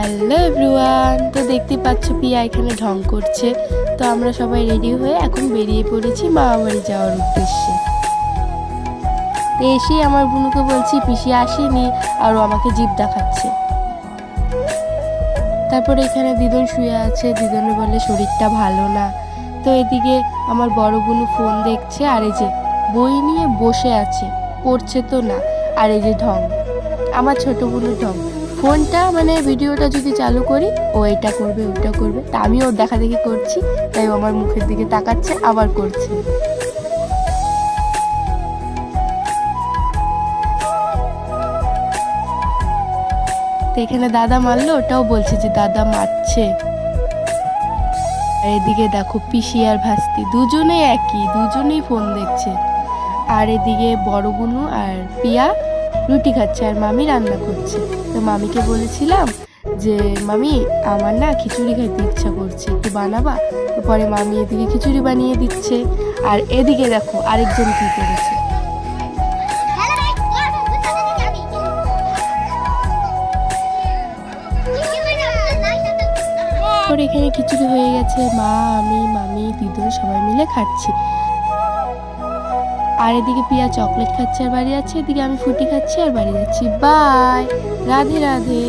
Hello everyone, তো দেখতে পাচ্ছ পিয়া এখানে ঢং করছে। তো আমরা সবাই রেডি হয়ে এখন বেরিয়ে পড়েছি মামা বাড়ি যাওয়ার উদ্দেশ্যে। তো এসেই আমার বুনুকে বলছি পিসি আসেনি, আর ও আমাকে জিভ দেখাচ্ছে। তারপরে এখানে দিদন শুয়ে আছে, দিদনে বলে শরীরটা ভালো না। তো এদিকে আমার বড় বুনু ফোন দেখছে, আর এই যে বই নিয়ে বসে আছে, পড়ছে তো না। আর এই যে ঢং, আমার ছোট বুনুর ঢং, ফোনটা মানে ভিডিওটা যদি চালু করি ও এটা করবে ওইটা করবে, তা আমি ওর দেখা দেখি করছি, তাই ও আমার মুখের দিকে তাকাচ্ছে আবার করছে। তো এখানে দাদা মারলো, ওটাও বলছে যে দাদা মারছে। আর এদিকে দেখো পিসি আর ভাস্তি দুজনেই একই, দুজনেই ফোন দেখছে। আর এদিকে বড় বুনু আর পিয়া রুটি খাচ্ছে, আর মামি রান্না করছে। তো মামিকে বলেছিলাম যে মামি আমার না খিচুড়ি খাইতে ইচ্ছা করছে, একটু বানাবা? তো পরে মামি এদিকে খিচুড়ি বানিয়ে দিচ্ছে। আর এদিকে দেখো আরেকজন কি করেছে, পরে এখানে খিচুড়ি হয়ে গেছে, মা আমি মামি দিদুন সবাই মিলে খাচ্ছি। আর এদিকে পিয়া চকলেট খাচ্ছে আর বাড়ি যাচ্ছে, এদিকে আমি ফুটি খাচ্ছি আর বাড়ি যাচ্ছি। বাই, রাধে রাধে।